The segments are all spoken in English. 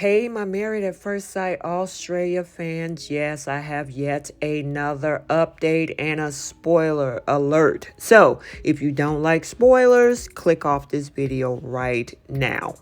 Hey, my Married at First Sight Australia fans. Yes, I have yet another update and a spoiler alert. So, if you don't like spoilers, click off this video right now.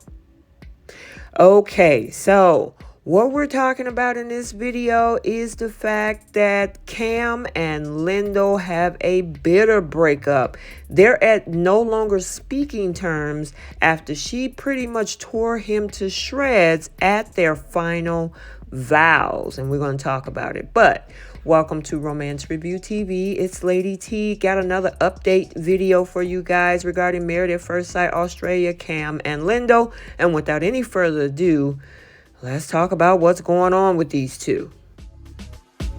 Okay, so what we're talking about in this video is the fact that Cam and Lyndall have a bitter breakup. They're at no longer speaking terms after she pretty much tore him to shreds at their final vows. And we're going to talk about it. But welcome to Romance Review TV. It's Lady T. Got another update video for you guys regarding Married at First Sight Australia, Cam and Lyndall. And without any further ado, let's talk about what's going on with these two.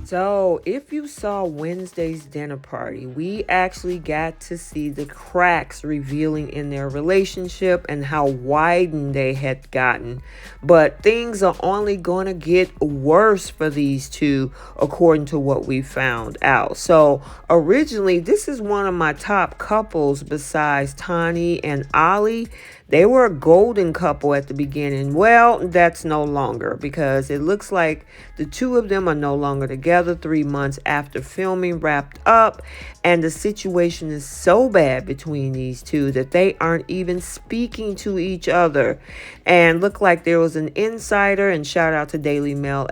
So, if you saw Wednesday's dinner party, we actually got to see the cracks revealing in their relationship and how widened they had gotten. But things are only going to get worse for these two, according to what we found out. So, originally, this is one of my top couples besides Tani and Ali. They were a golden couple at the beginning. Well, that's no longer, because it looks like the two of them are no longer together 3 months after filming wrapped up. And the situation is so bad between these two that they aren't even speaking to each other. And looked like there was an insider, and shout out to Daily Mail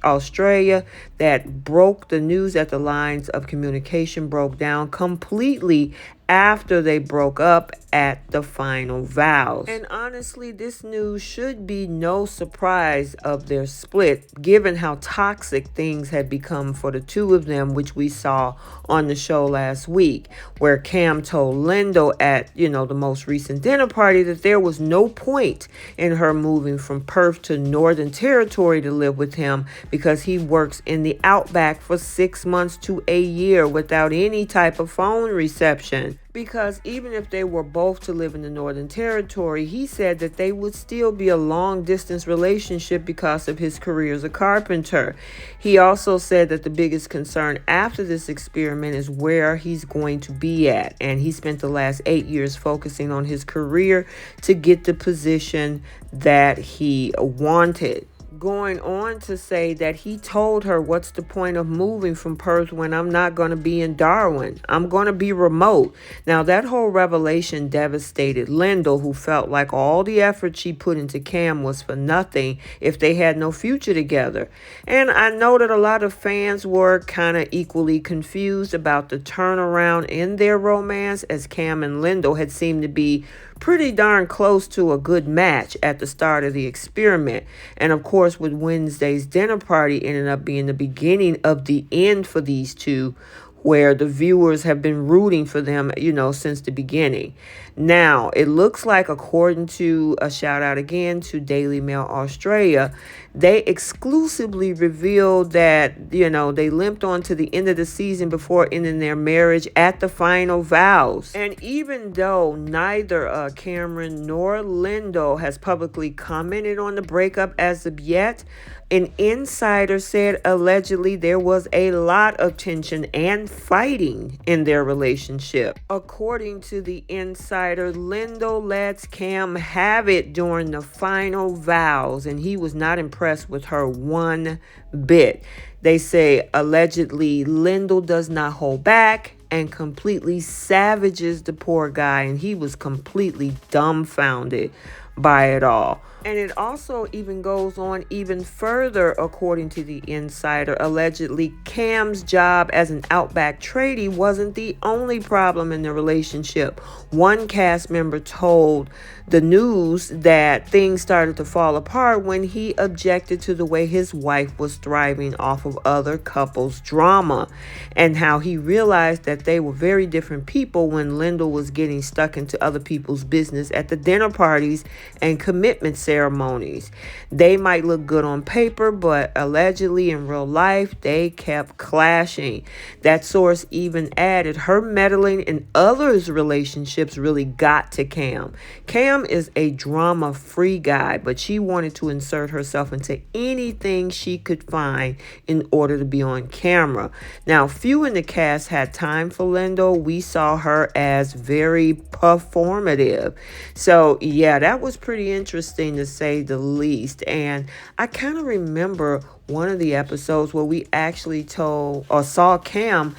Australia, that broke the news that the lines of communication broke down completely after they broke up at the final vows. And honestly, this news should be no surprise of their split, given how toxic things had become for the two of them, which we saw on the show last week, where Cam told Lyndall at, the most recent dinner party that there was no point in her moving from Perth to Northern Territory to live with him because he works in the outback for 6 months to a year without any type of phone reception. Because even if they were both to live in the Northern Territory, he said that they would still be a long-distance relationship because of his career as a carpenter. He also said that the biggest concern after this experiment is where he's going to be at. And he spent the last 8 years focusing on his career to get the position that he wanted. Going on to say that he told her, what's the point of moving from Perth when I'm not going to be in Darwin? I'm going to be remote. Now, that whole revelation devastated Lyndall, who felt like all the effort she put into Cam was for nothing if they had no future together. And I know that a lot of fans were kind of equally confused about the turnaround in their romance, as Cam and Lyndall had seemed to be pretty darn close to a good match at the start of the experiment. And of course, with Wednesday's dinner party ended up being the beginning of the end for these two, where the viewers have been rooting for them, since the beginning. Now, it looks like, according to a shout out again to Daily Mail Australia, they exclusively revealed that, they limped on to the end of the season before ending their marriage at the final vows. And even though neither Cameron nor Lyndall has publicly commented on the breakup as of yet, an insider said allegedly there was a lot of tension and fighting in their relationship. According to the insider, Lyndall lets Cam have it during the final vows, and he was not impressed with her one bit. They say allegedly Lyndall does not hold back and completely savages the poor guy, and he was completely dumbfounded by it all. And it also even goes on even further, according to the insider. Allegedly, Cam's job as an outback tradie wasn't the only problem in the relationship. One cast member told the news that things started to fall apart when he objected to the way his wife was thriving off of other couples' drama, and how he realized that they were very different people when Lyndall was getting stuck into other people's business at the dinner parties and commitment ceremonies. They might look good on paper, but allegedly in real life, they kept clashing. That source even added her meddling in others' relationships really got to Cam. Cam is a drama-free guy, but she wanted to insert herself into anything she could find in order to be on camera. Now, few in the cast had time for Lyndall. We saw her as very performative. So, yeah, that was pretty interesting to say the least. And I kind of remember one of the episodes where we actually told or saw Cam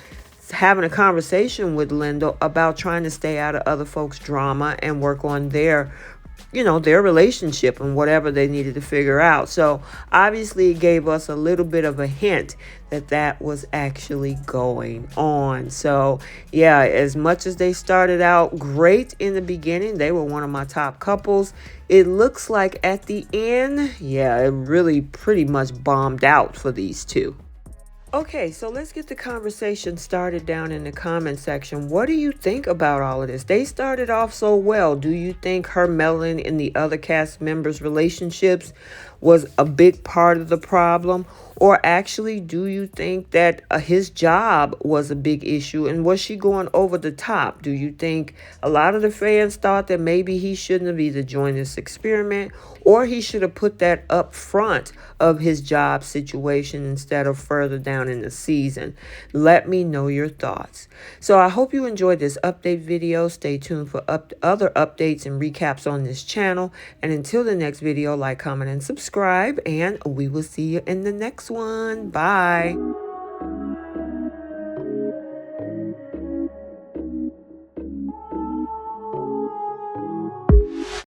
having a conversation with Lyndall about trying to stay out of other folks' drama and work on their relationship and whatever they needed to figure out. So obviously it gave us a little bit of a hint that that was actually going on. So yeah, as much as they started out great in the beginning, they were one of my top couples. It looks like at the end, yeah, it really pretty much bombed out for these two. Okay, so let's get the conversation started down in the comment section. What do you think about all of this? They started off so well. Do you think her meddling in the other cast members' relationships was a big part of the problem? Or actually, do you think that his job was a big issue? And was she going over the top? Do you think a lot of the fans thought that maybe he shouldn't have either joined this experiment, or he should have put that up front of his job situation instead of further down in the season? Let me know your thoughts. So I hope you enjoyed this update video. Stay tuned for other updates and recaps on this channel. And until the next video, like, comment, and subscribe. And we will see you in the next one. Bye.